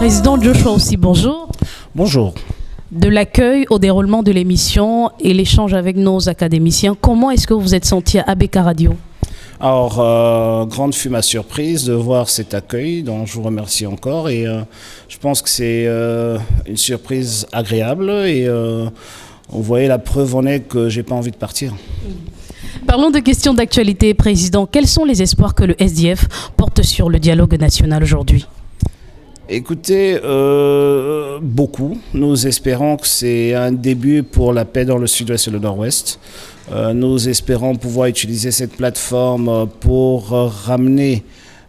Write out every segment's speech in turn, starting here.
Président Joshua aussi, bonjour. Bonjour. De l'accueil au déroulement de l'émission et l'échange avec nos académiciens, comment est-ce que vous vous êtes senti à ABK Radio? Alors, grande fut ma surprise de voir cet accueil, dont je vous remercie encore. Et je pense que c'est une surprise agréable. Et vous voyez, la preuve en est que j'ai pas envie de partir. Parlons de questions d'actualité, Président. Quels sont les espoirs que le SDF porte sur le dialogue national aujourd'hui? Écoutez, beaucoup. Nous espérons que c'est un début pour la paix dans le sud-ouest et le nord-ouest. Nous espérons pouvoir utiliser cette plateforme pour ramener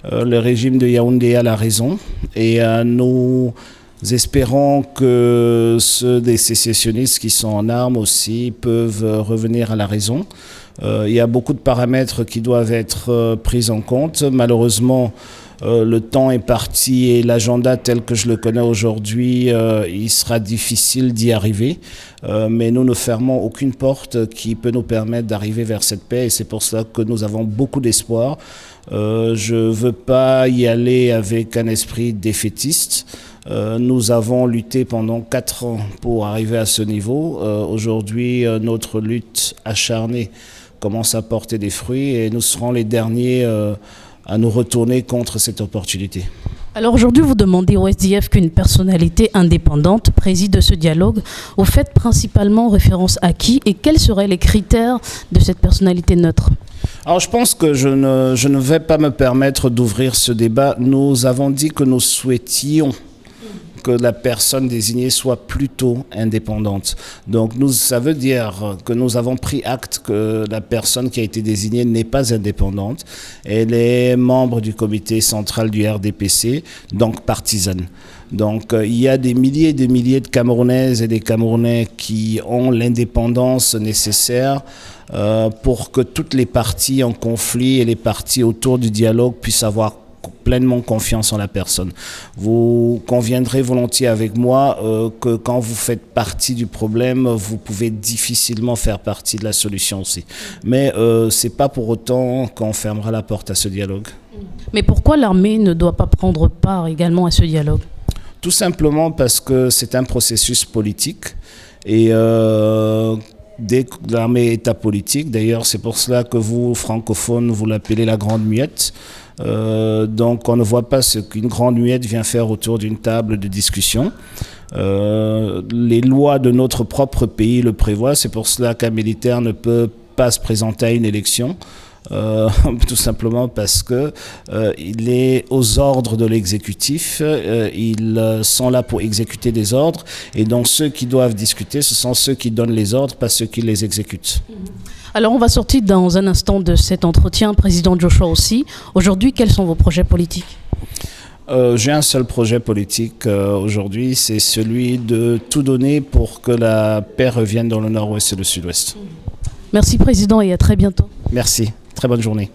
le régime de Yaoundé à la raison. Et nous espérons que ceux des sécessionnistes qui sont en armes aussi peuvent revenir à la raison. Il y a beaucoup de paramètres qui doivent être pris en compte. Malheureusement, le temps est parti et l'agenda tel que je le connais aujourd'hui, il sera difficile d'y arriver. Mais nous ne fermons aucune porte qui peut nous permettre d'arriver vers cette paix et c'est pour cela que nous avons beaucoup d'espoir. Je ne veux pas y aller avec un esprit défaitiste. Nous avons lutté pendant 4 ans pour arriver à ce niveau. Aujourd'hui, notre lutte acharnée commence à porter des fruits et nous serons les derniers à nous retourner contre cette opportunité. Alors aujourd'hui, vous demandez au SDF qu'une personnalité indépendante préside ce dialogue. Vous faites principalement référence à qui et quels seraient les critères de cette personnalité neutre? Alors je pense que je ne vais pas me permettre d'ouvrir ce débat. Nous avons dit que nous souhaitions que la personne désignée soit plutôt indépendante. Donc ça veut dire que nous avons pris acte que la personne qui a été désignée n'est pas indépendante. Elle est membre du comité central du RDPC, donc partisane. Donc il y a des milliers et des milliers de Camerounaises et des Camerounais qui ont l'indépendance nécessaire pour que toutes les parties en conflit et les parties autour du dialogue puissent avoir pleinement confiance en la personne. Vous conviendrez volontiers avec moi que quand vous faites partie du problème, vous pouvez difficilement faire partie de la solution aussi. Mais c'est pas pour autant qu'on fermera la porte à ce dialogue. Mais pourquoi l'armée ne doit pas prendre part également à ce dialogue? Tout simplement parce que c'est un processus politique et dès que l'armée est apolitique, d'ailleurs c'est pour cela que vous, francophones, vous l'appelez la grande muette. Donc on ne voit pas ce qu'une grande muette vient faire autour d'une table de discussion. Les lois de notre propre pays le prévoient, c'est pour cela qu'un militaire ne peut pas se présenter à une élection. Tout simplement parce que il est aux ordres de l'exécutif, ils sont là pour exécuter des ordres et donc ceux qui doivent discuter, ce sont ceux qui donnent les ordres, pas ceux qui les exécutent. Alors on va sortir dans un instant de cet entretien, Président Joshua aussi. Aujourd'hui, quels sont vos projets politiques? J'ai un seul projet politique aujourd'hui, c'est celui de tout donner pour que la paix revienne dans le nord-ouest et le sud-ouest. Merci Président et à très bientôt. Merci, très bonne journée.